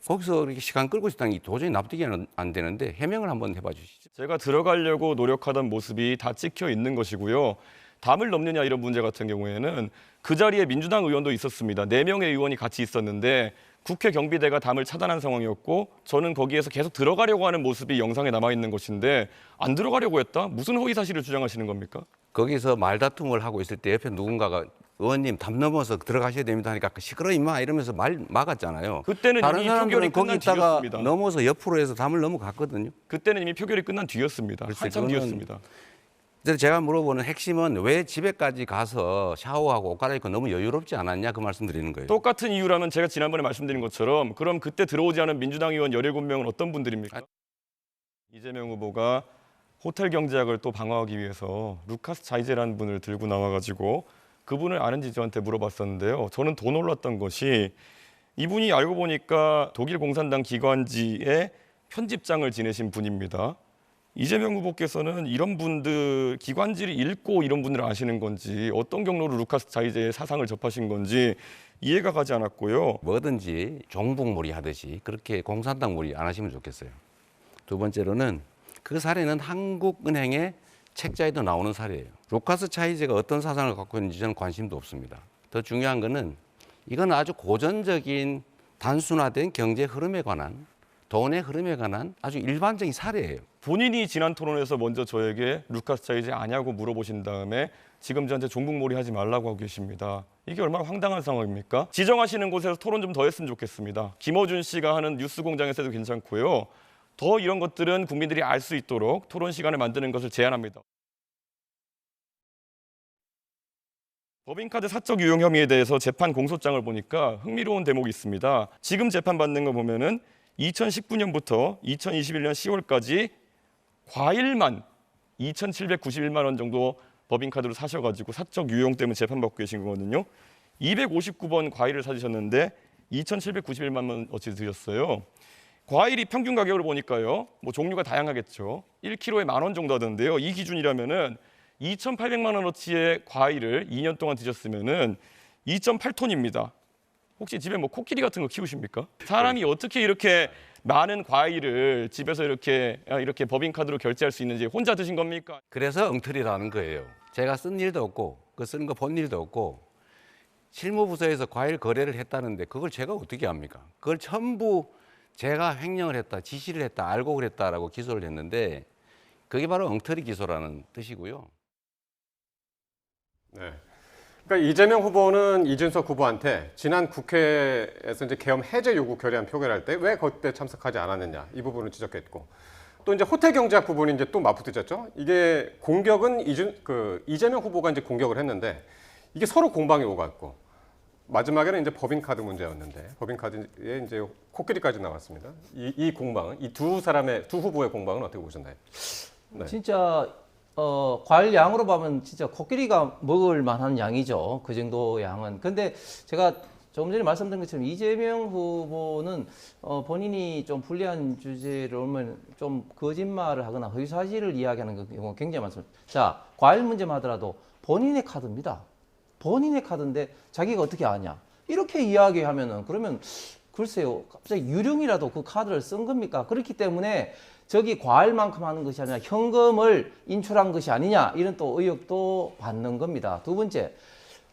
거기서 이렇게 시간 끌고 있다는 게 도저히 납득이 안 되는데 해명을 한번 해봐 주시죠. 제가 들어가려고 노력하던 모습이 다 찍혀 있는 것이고요. 담을 넘느냐 이런 문제 같은 경우에는 그 자리에 민주당 의원도 있었습니다. 4명의 의원이 같이 있었는데 국회 경비대가 담을 차단한 상황이었고 저는 거기에서 계속 들어가려고 하는 모습이 영상에 남아있는 것인데 안 들어가려고 했다? 무슨 허위 사실을 주장하시는 겁니까? 거기서 말다툼을 하고 있을 때 옆에 누군가가 의원님 담 넘어서 들어가셔야 됩니다 하니까 시끄러 임마 이러면서 말 막았잖아요. 그때는 다른 이미 사람들은 표결이 거기 끝난 있다가 뒤였습니다. 넘어서 옆으로 해서 담을 넘어갔거든요. 그때는 이미 표결이 끝난 뒤였습니다. 글쎄, 한참 그거는- 뒤였습니다. 그래서 제가 물어보는 핵심은 왜 집에까지 가서 샤워하고 옷 갈아입고 너무 여유롭지 않았냐 그 말씀 드리는 거예요. 똑같은 이유라면 제가 지난번에 말씀드린 것처럼 그럼 그때 들어오지 않은 민주당 의원 17명은 어떤 분들입니까? 이재명 후보가 호텔 경제학을 또 방어하기 위해서 루카스 자이제라는 분을 들고 나와가지고 그분을 아는지 저한테 물어봤었는데요. 저는 더 놀랐던 것이 이분이 알고 보니까 독일 공산당 기관지의 편집장을 지내신 분입니다. 이재명 후보께서는 이런 분들 기관지를 읽고 이런 분들을 아시는 건지 어떤 경로로 루카스 자이제의 사상을 접하신 건지 이해가 가지 않았고요. 뭐든지 종북몰이 하듯이 그렇게 공산당몰이 안 하시면 좋겠어요. 두 번째로는 그 사례는 한국은행의 책자에도 나오는 사례예요. 루카스 차이제가 어떤 사상을 갖고 있는지 저는 관심도 없습니다. 더 중요한 거는 이건 아주 고전적인 단순화된 경제 흐름에 관한, 돈의 흐름에 관한 아주 일반적인 사례예요. 본인이 지난 토론에서 먼저 저에게 루카스 자이제 아냐고 물어보신 다음에 지금 저한테 종북몰이 하지 말라고 하고 계십니다. 이게 얼마나 황당한 상황입니까? 지정하시는 곳에서 토론 좀 더 했으면 좋겠습니다. 김어준 씨가 하는 뉴스공장에서 해도 괜찮고요. 더 이런 것들은 국민들이 알 수 있도록 토론 시간을 만드는 것을 제안합니다. 법인카드 사적 유용 혐의에 대해서 재판 공소장을 보니까 흥미로운 대목이 있습니다. 지금 재판받는 거 보면은 2019년부터 2021년 10월까지 과일만 2,791만 원 정도 법인카드로 사셔가지고 사적 유용 때문에 재판받고 계신 거거든요. 259번 과일을 사주셨는데 2,791만 원 어치 드렸어요. 과일이 평균 가격을 보니까요, 뭐 종류가 다양하겠죠. 1kg에 10,000원 정도 하던데요. 이 기준이라면은 2,800만 원어치의 과일을 2년 동안 드셨으면은 2.8톤입니다. 혹시 집에 뭐 코끼리 같은 거 키우십니까? 사람이 어떻게 이렇게 많은 과일을 집에서 이렇게 법인카드로 결제할 수 있는지 혼자 드신 겁니까? 그래서 엉터리라는 거예요. 제가 쓴 일도 없고 그 쓰는 거 본 일도 없고 실무부서에서 과일 거래를 했다는데 그걸 제가 어떻게 합니까? 그걸 전부 제가 횡령을 했다, 지시를 했다, 알고 그랬다라고 기소를 했는데 그게 바로 엉터리 기소라는 뜻이고요. 네. 그러니까 이재명 후보는 이준석 후보한테 지난 국회에서 이제 계엄 해제 요구 결의안 표결할 때 왜 그때 참석하지 않았느냐 이 부분을 지적했고 또 이제 호텔 경제학 부분이 이제 또 맞붙으셨죠. 이게 공격은 이재명 후보가 이제 공격을 했는데 이게 서로 공방이 오갔고 마지막에는 이제 법인카드 문제였는데 법인카드에 이제 코끼리까지 나왔습니다. 이 공방은 이 두 후보의 공방은 어떻게 보셨나요? 네. 진짜 과일 양으로 보면 진짜 코끼리가 먹을 만한 양이죠. 그 정도 양은. 근데 제가 조금 전에 말씀드린 것처럼 이재명 후보는 본인이 좀 불리한 주제를 오면 좀 거짓말을 하거나 허위사실을 이야기하는 경우가 굉장히 많습니다. 자, 과일 문제만 하더라도 본인의 카드입니다. 본인의 카드인데 자기가 어떻게 아냐? 이렇게 이야기하면은 그러면 글쎄요, 갑자기 유령이라도 그 카드를 쓴 겁니까? 그렇기 때문에 저기 과일만큼 하는 것이 아니라 현금을 인출한 것이 아니냐 이런 또 의혹도 받는 겁니다. 두 번째,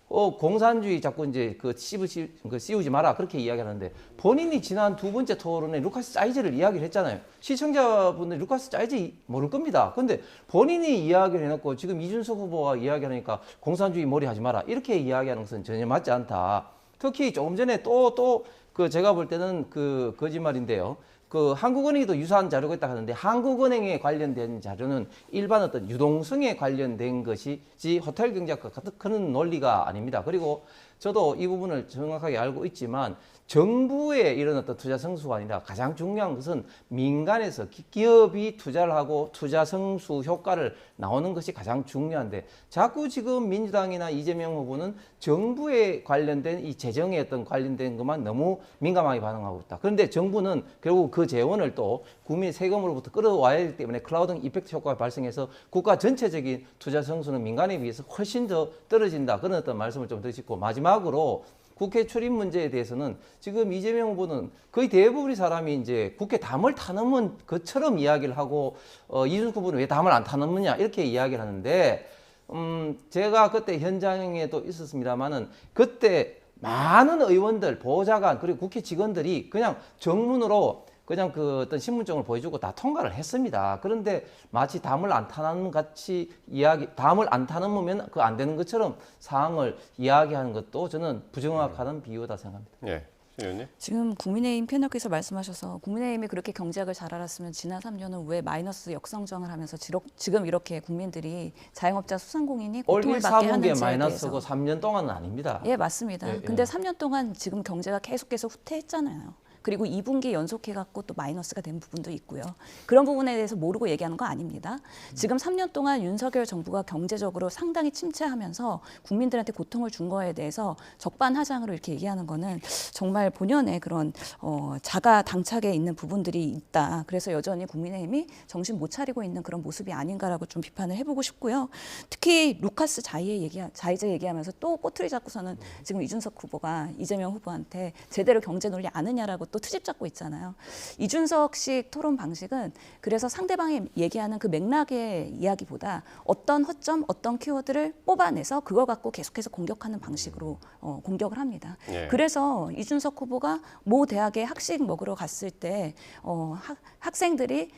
공산주의 자꾸 이제 씌우지 마라 그렇게 이야기하는데 본인이 지난 두 번째 토론에 루카스 자이제를 이야기를 했잖아요. 시청자분들 루카스 자이제 모를 겁니다. 근데 본인이 이야기를 해놓고 지금 이준석 후보가 이야기하니까 공산주의 머리 하지 마라 이렇게 이야기하는 것은 전혀 맞지 않다. 특히 조금 전에 또 제가 볼 때는 그 거짓말인데요. 그 한국은행에도 유사한 자료가 있다 하는데 한국은행에 관련된 자료는 일반 어떤 유동성에 관련된 것이지 호텔 경제학과 같은 그런 논리가 아닙니다. 그리고 저도 이 부분을 정확하게 알고 있지만 정부의 이런 어떤 투자 성수가 아니라 가장 중요한 것은 민간에서 기업이 투자를 하고 투자 성수 효과를 나오는 것이 가장 중요한데 자꾸 지금 민주당이나 이재명 후보는 정부에 관련된 이 재정에 어떤 관련된 것만 너무 민감하게 반응하고 있다. 그런데 정부는 결국 그 재원을 또 국민 세금으로부터 끌어와야 하기 때문에 클라우딩 이펙트 효과가 발생해서 국가 전체적인 투자 성수는 민간에 비해서 훨씬 더 떨어진다. 그런 어떤 말씀을 좀 드리고 마지막으로 국회 출입 문제에 대해서는 지금 이재명 후보는 거의 대부분의 사람이 이제 국회 담을 타넘은 것처럼 이야기를 하고 이준석 후보는 왜 담을 안 타넘느냐 이렇게 이야기를 하는데 제가 그때 현장에도 있었습니다만은 그때 많은 의원들, 보좌관 그리고 국회 직원들이 그냥 정문으로 그냥 그 어떤 신분증을 보여주고 다 통과를 했습니다. 그런데 마치 담을 안 타는 같이 담을 안 타넘으면 그 안 되는 것처럼 사항을 이야기하는 것도 저는 부정확한 비유다 생각합니다. 예, 신 의원님. 지금 국민의힘 편협께서 말씀하셔서 국민의힘이 그렇게 경제학을 잘 알았으면 지난 3년은 왜 마이너스 역성장을 하면서 지금 이렇게 국민들이 자영업자 소상공인이 올 고통을 1, 받게 4분기에 하는지에 마이너스고 대해서 3년 동안은 아닙니다. 예, 맞습니다. 예, 근데 예. 3년 동안 지금 경제가 계속해서 후퇴했잖아요. 그리고 2분기 연속해갖고 또 마이너스가 된 부분도 있고요. 그런 부분에 대해서 모르고 얘기하는 거 아닙니다. 지금 3년 동안 윤석열 정부가 경제적으로 상당히 침체하면서 국민들한테 고통을 준 거에 대해서 적반하장으로 이렇게 얘기하는 거는 정말 본연의 그런 자가 당착에 있는 부분들이 있다. 그래서 여전히 국민의힘이 정신 못 차리고 있는 그런 모습이 아닌가라고 좀 비판을 해보고 싶고요. 특히 루카스 자이제 얘기하면서 또 꼬투리 잡고서는 지금 이준석 후보가 이재명 후보한테 제대로 경제 논리 아느냐라고 것도 트집 잡고 있잖아요. 이준석식 토론 방식은 그래서 상대방이 얘기하는 그 맥락의 이야기보다 어떤 허점, 어떤 키워드를 뽑아내서 그거 갖고 계속해서 공격하는 방식으로 공격을 합니다. 예. 그래서 이준석 후보가 모 대학에 학식 먹으러 갔을 때 학생들이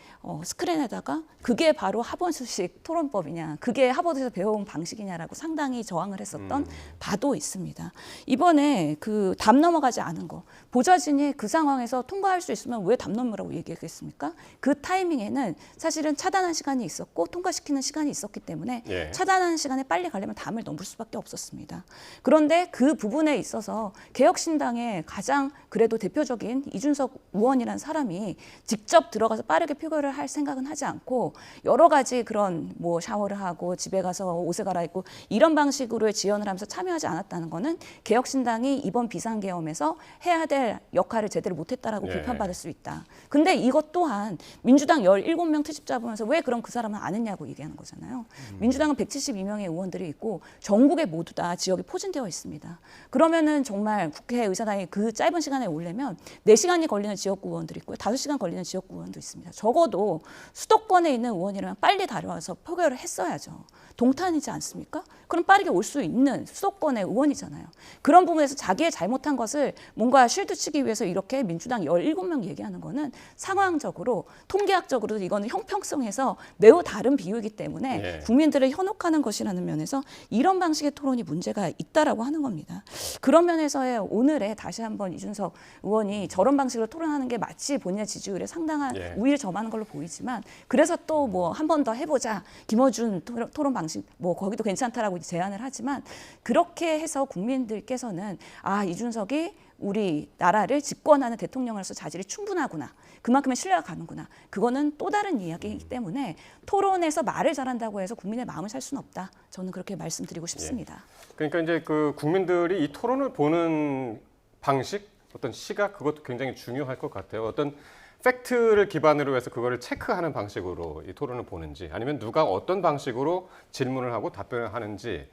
스크린에다가 그게 바로 하버드식 토론법이냐, 그게 하버드에서 배워온 방식이냐라고 상당히 저항을 했었던 바도 있습니다. 이번에 그 담 넘어가지 않은 거, 보좌진이 그 상황에서 통과할 수 있으면 왜 담 넘으라고 얘기했겠습니까? 그 타이밍에는 사실은 차단한 시간이 있었고 통과시키는 시간이 있었기 때문에 예. 차단하는 시간에 빨리 가려면 담을 넘을 수밖에 없었습니다. 그런데 그 부분에 있어서 개혁신당의 가장 그래도 대표적인 이준석 의원이라는 사람이 직접 들어가서 빠르게 표결을 할 생각은 하지 않고 여러 가지 그런 뭐 샤워를 하고 집에 가서 옷을 갈아입고 이런 방식으로 지원을 하면서 참여하지 않았다는 거는 개혁신당이 이번 비상계엄에서 해야 될 역할을 제대로 못했다라고 예. 비판받을 수 있다. 근데 이것 또한 민주당 17명 트집 잡으면서 왜 그럼 그 사람은 안 했냐고 얘기하는 거잖아요. 민주당은 172명의 의원들이 있고 전국에 모두 다 지역이 포진되어 있습니다. 그러면은 정말 국회의사당이 그 짧은 시간에 오려면 4시간이 걸리는 지역구 의원들이 있고요. 5시간 걸리는 지역구 의원도 있습니다. 적어도 수도권에 있는 의원이라면 빨리 다녀와서 표결을 했어야죠. 동탄이지 않습니까? 그럼 빠르게 올 수 있는 수도권의 의원이잖아요. 그런 부분에서 자기의 잘못한 것을 뭔가 쉴드 치기 위해서 이렇게 민주당 17명 얘기하는 거는 상황적으로 통계학적으로 이거는 형평성에서 매우 다른 비유이기 때문에 예. 국민들을 현혹하는 것이라는 면에서 이런 방식의 토론이 문제가 있다라고 하는 겁니다. 그런 면에서의 오늘의 다시 한번 이준석 의원이 저런 방식으로 토론하는 게 마치 본인의 지지율에 상당한 예. 우위를 점하는 걸로 보이지만 그래서 또 뭐 한 번 더 해보자 김어준 토론 방식 뭐 거기도 괜찮다라고 제안을 하지만 그렇게 해서 국민들께서는 아 이준석이 우리 나라를 집권하는 대통령으로서 자질이 충분하구나. 그만큼의 신뢰가 가는구나. 그거는 또 다른 이야기이기 때문에 토론에서 말을 잘한다고 해서 국민의 마음을 살 수는 없다. 저는 그렇게 말씀드리고 싶습니다. 그러니까 이제 그 국민들이 이 토론을 보는 방식, 어떤 시각 그것도 굉장히 중요할 것 같아요. 어떤 팩트를 기반으로 해서 그거를 체크하는 방식으로 이 토론을 보는지 아니면 누가 어떤 방식으로 질문을 하고 답변을 하는지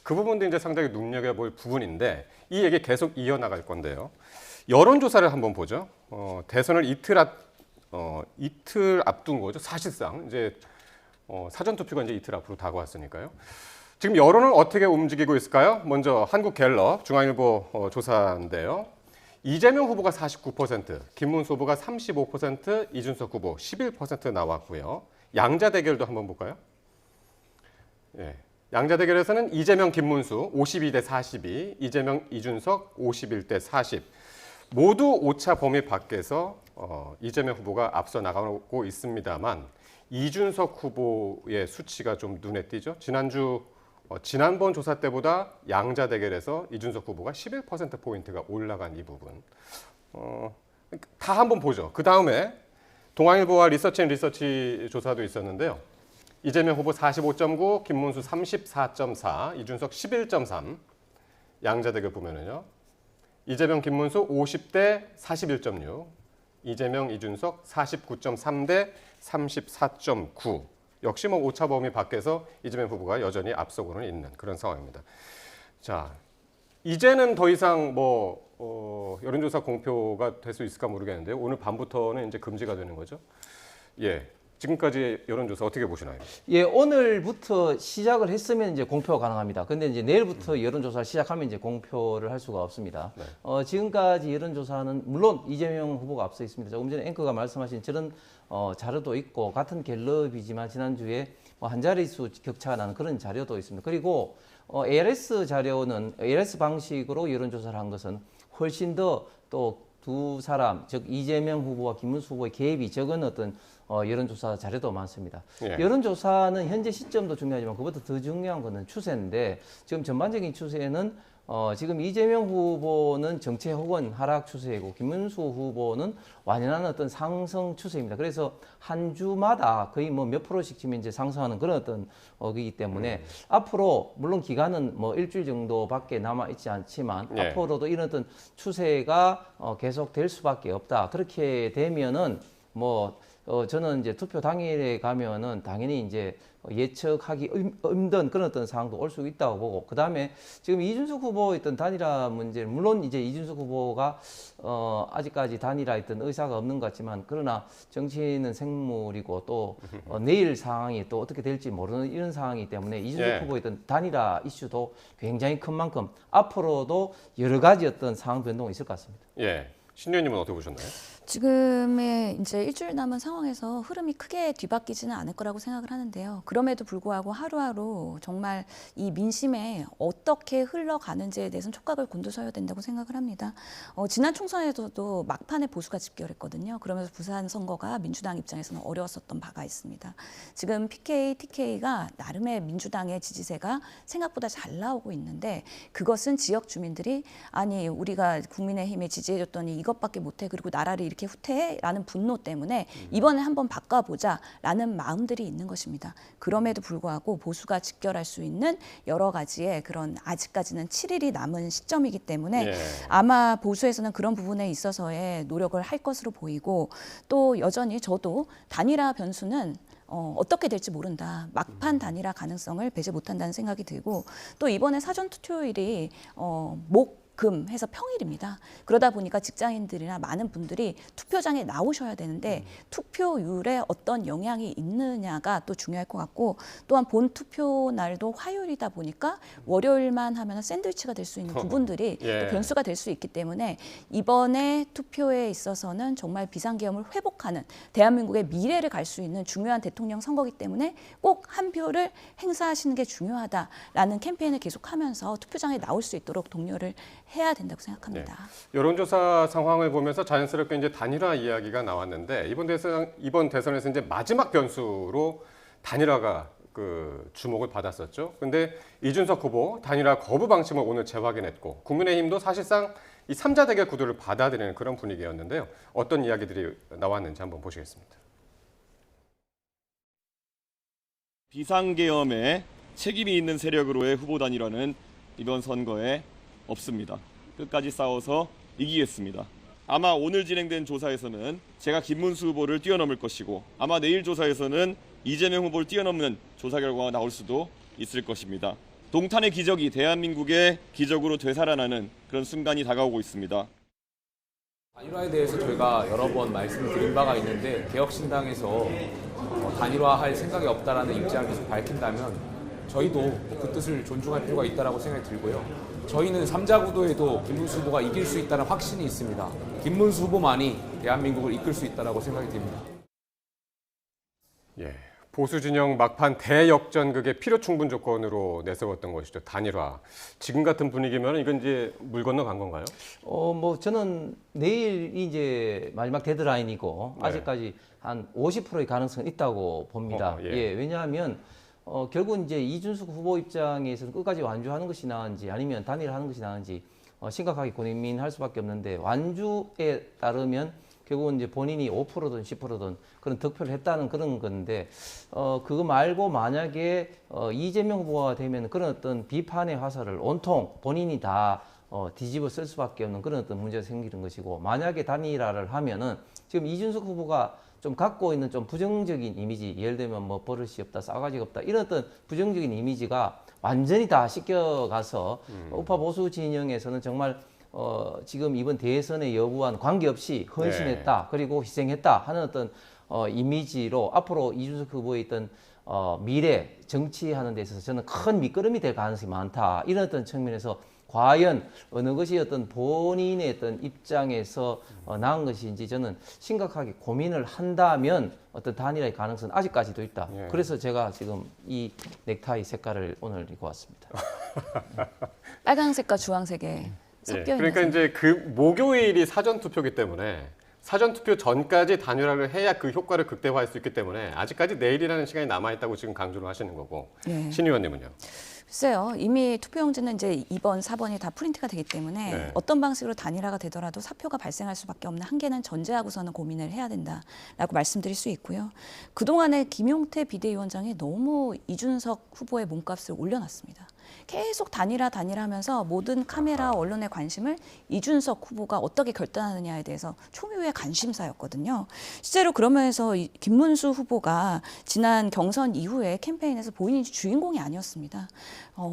그 부분도 이제 상당히 눈여겨볼 부분인데 이 얘기 계속 이어나갈 건데요. 여론조사를 한번 보죠. 대선을 이틀 앞둔 거죠. 사실상 이제 사전투표가 이제 이틀 앞으로 다가왔으니까요. 지금 여론은 어떻게 움직이고 있을까요? 먼저 한국갤럽 중앙일보 조사인데요. 이재명 후보가 49%, 김문수 후보가 35%, 이준석 후보 11% 나왔고요. 양자 대결도 한번 볼까요? 예. 양자 대결에서는 이재명, 김문수 52대 42, 이재명, 이준석 51대 40. 모두 오차 범위 밖에서 이재명 후보가 앞서 나가고 있습니다만 이준석 후보의 수치가 좀 눈에 띄죠. 지난번 조사 때보다 양자 대결에서 이준석 후보가 11%포인트가 올라간 이 부분. 다 한번 보죠. 그 다음에 동아일보와 리서치 조사도 있었는데요. 이재명 후보 45.9, 김문수 34.4, 이준석 11.3. 양자 대결 보면은요. 이재명, 김문수 50대 41.6, 이재명, 이준석 49.3대 34.9. 역시 뭐 오차 범위 밖에서 이재명 후보가 여전히 앞서고는 있는 그런 상황입니다. 자, 이제는 더 이상 여론조사 공표가 될 수 있을까 모르겠는데요. 오늘 밤부터는 이제 금지가 되는 거죠. 예. 지금까지 여론조사 어떻게 보시나요? 예, 오늘부터 시작을 했으면 이제 공표가 가능합니다. 근데 이제 내일부터 여론조사를 시작하면 이제 공표를 할 수가 없습니다. 네. 지금까지 여론조사는 물론 이재명 후보가 앞서 있습니다. 조금 전에 앵커가 말씀하신 저런 자료도 있고 같은 갤럽이지만 지난주에 한 자릿수 격차가 나는 그런 자료도 있습니다. 그리고 ARS 자료는 ARS 방식으로 여론조사를 한 것은 훨씬 더 또 두 사람, 즉 이재명 후보와 김문수 후보의 개입이 적은 어떤 여론조사 자료도 많습니다. 예. 여론조사는 현재 시점도 중요하지만 그것보다 더 중요한 것은 추세인데 지금 전반적인 추세는 지금 이재명 후보는 정체 혹은 하락 추세이고 김문수 후보는 완연한 어떤 상승 추세입니다. 그래서 한 주마다 거의 뭐 몇 프로씩 지금 이제 상승하는 그런 어떤 거기 때문에 앞으로 물론 기간은 뭐 일주일 정도밖에 남아 있지 않지만 예. 앞으로도 이런 어떤 추세가 계속 될 수밖에 없다. 그렇게 되면은 뭐 저는 이제 투표 당일에 가면은 당연히 이제 예측하기 힘든 그런 어떤 상황도 올 수 있다고 보고, 그 다음에 지금 이준석 후보의 어떤 단일화 문제, 물론 이제 이준석 후보가 아직까지 단일화했던 의사가 없는 것 같지만, 그러나 정치는 생물이고 또 내일 상황이 또 어떻게 될지 모르는 이런 상황이기 때문에 이준석 예. 후보의 어떤 단일화 이슈도 굉장히 큰 만큼 앞으로도 여러 가지 어떤 상황 변동이 있을 것 같습니다. 예. 신 의원님은 어떻게 보셨나요? 지금의 이제 일주일 남은 상황에서 흐름이 크게 뒤바뀌지는 않을 거라고 생각을 하는데요. 그럼에도 불구하고 하루하루 정말 이 민심에 어떻게 흘러가는지에 대해서는 촉각을 곤두서야 된다고 생각을 합니다. 지난 총선에서도 막판에 보수가 집결했거든요. 그러면서 부산 선거가 민주당 입장에서는 어려웠었던 바가 있습니다. 지금 PK, TK가 나름의 민주당의 지지세가 생각보다 잘 나오고 있는데, 그것은 지역 주민들이 아니 우리가 국민의힘에 지지해줬더니 이것밖에 못해, 그리고 나라를 이렇게 후퇴해라는 분노 때문에 이번에 한번 바꿔보자라는 마음들이 있는 것입니다. 그럼에도 불구하고 보수가 직결할 수 있는 여러 가지의 그런 아직까지는 7일이 남은 시점이기 때문에 예. 아마 보수에서는 그런 부분에 있어서의 노력을 할 것으로 보이고, 또 여전히 저도 단일화 변수는 어떻게 될지 모른다. 막판 단일화 가능성을 배제 못한다는 생각이 들고, 또 이번에 사전 투표일이 금 해서 평일입니다. 그러다 보니까 직장인들이나 많은 분들이 투표장에 나오셔야 되는데 투표율에 어떤 영향이 있느냐가 또 중요할 것 같고, 또한 본 투표 날도 화요일이다 보니까 월요일만 하면 샌드위치가 될 수 있는 부분들이 예. 또 변수가 될 수 있기 때문에 이번에 투표에 있어서는 정말 비상계엄을 회복하는 대한민국의 미래를 갈 수 있는 중요한 대통령 선거이기 때문에 꼭 한 표를 행사하시는 게 중요하다라는 캠페인을 계속하면서 투표장에 나올 수 있도록 독려를 해야 된다고 생각합니다. 네. 여론조사 상황을 보면서 자연스럽게 이제 단일화 이야기가 나왔는데, 이번 대선에서 이제 마지막 변수로 단일화가 그 주목을 받았었죠. 근데 이준석 후보 단일화 거부 방침을 오늘 재확인했고, 국민의힘도 사실상 이 3자 대결 구도를 받아들이는 그런 분위기였는데요. 어떤 이야기들이 나왔는지 한번 보시겠습니다. 비상계엄에 책임이 있는 세력으로의 후보 단일화는 이번 선거에 없습니다. 끝까지 싸워서 이기겠습니다. 아마 오늘 진행된 조사에서는 제가 김문수 후보를 뛰어넘을 것이고, 아마 내일 조사에서는 이재명 후보를 뛰어넘는 조사 결과가 나올 수도 있을 것입니다. 동탄의 기적이 대한민국의 기적으로 되살아나는 그런 순간이 다가오고 있습니다. 단일화에 대해서 저희가 여러 번 말씀을 드린 바가 있는데, 개혁신당에서 단일화할 생각이 없다라는 입장을 계속 밝힌다면 저희도 그 뜻을 존중할 필요가 있다고 생각이 들고요. 저희는 3자 구도에도 김문수 후보가 이길 수 있다는 확신이 있습니다. 김문수 후보만이 대한민국을 이끌 수 있다고 생각이 듭니다. 예. 보수 진영 막판 대역전극의 필요 충분 조건으로 내세웠던 것이죠. 단일화. 지금 같은 분위기면 이건 이제 물 건너간 건가요? 저는 내일이 이제 마지막 데드라인이고, 네. 아직까지 한 50%의 가능성은 있다고 봅니다. 예. 왜냐하면 결국 이제 이준석 후보 입장에서는 끝까지 완주하는 것이 나은지 아니면 단일하는 것이 나은지 심각하게 고민할 수밖에 없는데, 완주에 따르면 결국은 이제 본인이 5%든 10%든 그런 득표를 했다는 그런 건데, 그거 말고 만약에 이재명 후보가 되면 그런 어떤 비판의 화살을 온통 본인이 다 뒤집어 쓸 수밖에 없는 그런 어떤 문제가 생기는 것이고, 만약에 단일화를 하면은 지금 이준석 후보가 좀 갖고 있는 좀 부정적인 이미지, 예를 들면 뭐 버릇이 없다, 싸가지가 없다, 이런 어떤 부정적인 이미지가 완전히 다 씻겨가서 우파 보수 진영에서는 정말 지금 이번 대선의 여부와는 관계없이 헌신했다, 그리고 희생했다 하는 어떤 이미지로 앞으로 이준석 후보의 있던 미래 정치하는 데 있어서 저는 큰 미끄럼이 될 가능성이 많다. 이런 어떤 측면에서 과연 어느 것이 어떤 본인의 어떤 입장에서 나은 것인지 저는 심각하게 고민을 한다면 어떤 단일화의 가능성은 아직까지도 있다. 예. 그래서 제가 지금 이 넥타이 색깔을 오늘 입고 왔습니다. 빨간색과 주황색에 섞여 있는. 그러니까 이제 그 목요일이 사전 투표기 때문에 사전 투표 전까지 단일화를 해야 그 효과를 극대화할 수 있기 때문에 아직까지 내일이라는 시간이 남아 있다고 지금 강조를 하시는 거고. 네. 신 의원님은요? 글쎄요. 이미 투표용지는 이제 2번, 4번이 다 프린트가 되기 때문에 네. 어떤 방식으로 단일화가 되더라도 사표가 발생할 수밖에 없는 한계는 전제하고서는 고민을 해야 된다라고 말씀드릴 수 있고요. 그동안에 김용태 비대위원장이 너무 이준석 후보의 몸값을 올려놨습니다. 계속 단일화하면서 모든 카메라 언론의 관심을 이준석 후보가 어떻게 결단하느냐에 대해서 초유의 관심사였거든요. 실제로 그러면서 김문수 후보가 지난 경선 이후에 캠페인에서 본인이 주인공이 아니었습니다.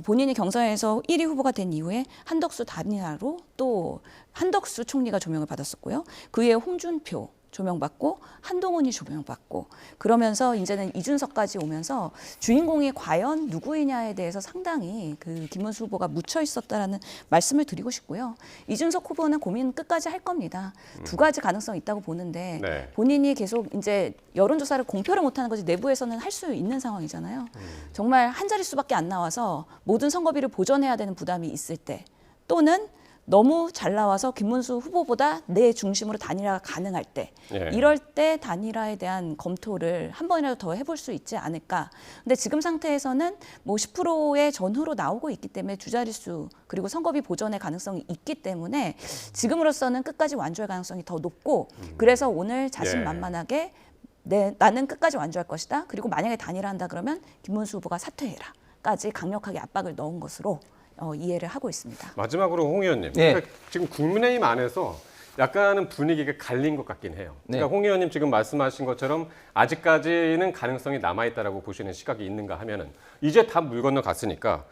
본인이 경선에서 1위 후보가 된 이후에 한덕수 단일화로 또 한덕수 총리가 조명을 받았었고요. 그 이후에 홍준표 조명받고 한동훈이 조명받고 그러면서 이제는 이준석까지 오면서 주인공이 과연 누구이냐에 대해서 상당히 그 김문수 후보가 묻혀 있었다라는 말씀을 드리고 싶고요. 이준석 후보는 고민 끝까지 할 겁니다. 두 가지 가능성이 있다고 보는데 네. 본인이 계속 이제 여론조사를 공표를 못하는 거지 내부에서는 할 수 있는 상황이잖아요. 정말 한 자릿수밖에 안 나와서 모든 선거비를 보전해야 되는 부담이 있을 때 또는 너무 잘 나와서 김문수 후보보다 내 중심으로 단일화가 가능할 때 예. 이럴 때 단일화에 대한 검토를 한 번이라도 더 해볼 수 있지 않을까. 근데 지금 상태에서는 뭐 10%의 전후로 나오고 있기 때문에 주자릿수 그리고 선거비 보전의 가능성이 있기 때문에 지금으로서는 끝까지 완주할 가능성이 더 높고 그래서 오늘 자신만만하게 나는 끝까지 완주할 것이다. 그리고 만약에 단일화한다 그러면 김문수 후보가 사퇴해라까지 강력하게 압박을 넣은 것으로 이해를 하고 있습니다. 마지막으로 홍 의원님, 네. 그러니까 지금 국민의힘 안에서 약간은 분위기가 갈린 것 같긴 해요. 그러니까 홍 의원님 지금 말씀하신 것처럼 아직까지는 가능성이 남아있다라고 보시는 시각이 있는가 하면은 이제 다 물 건너 갔으니까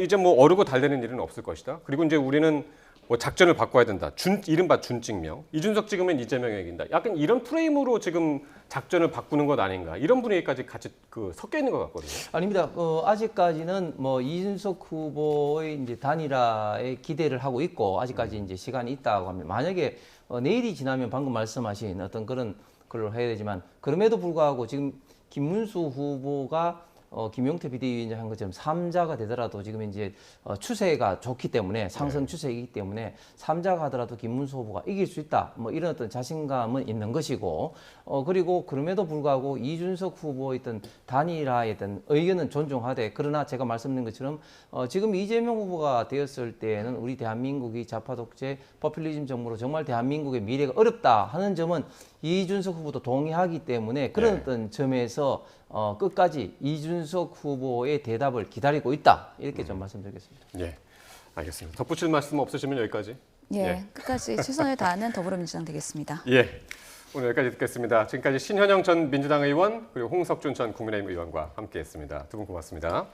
이제 뭐 어르고 달래는 일은 없을 것이다. 그리고 이제 우리는 뭐 작전을 바꿔야 된다. 이른바 준직명. 이준석 찍으면 이재명이 이긴다. 약간 이런 프레임으로 지금 작전을 바꾸는 것 아닌가. 이런 분위기까지 같이 섞여 있는 것 같거든요. 아닙니다. 아직까지는 뭐 이준석 후보의 이제 단일화에 기대를 하고 있고 아직까지 이제 시간이 있다고 합니다. 만약에 내일이 지나면 방금 말씀하신 어떤 그런 걸 해야 되지만 그럼에도 불구하고 지금 김문수 후보가 김용태 비대위원장 한 것처럼 3자가 되더라도 지금 이제 추세가 좋기 때문에 상승 추세이기 때문에 3자가 하더라도 김문수 후보가 이길 수 있다. 뭐 이런 어떤 자신감은 있는 것이고 그리고 그럼에도 불구하고 이준석 후보의 어떤 단일화에 어떤 의견은 존중하되 그러나 제가 말씀드린 것처럼 지금 이재명 후보가 되었을 때는 우리 대한민국이 좌파 독재 포퓰리즘 정부로 정말 대한민국의 미래가 어렵다 하는 점은 이준석 후보도 동의하기 때문에 그런 어떤 점에서 끝까지 이준석 후보의 대답을 기다리고 있다. 이렇게 좀 말씀드리겠습니다. 예, 알겠습니다. 덧붙일 말씀 없으시면 여기까지. 예, 끝까지 최선을 다하는 더불어민주당 되겠습니다. 예, 오늘 여기까지 듣겠습니다. 지금까지 신현영 전 민주당 의원 그리고 홍석준 전 국민의힘 의원과 함께했습니다. 두 분 고맙습니다.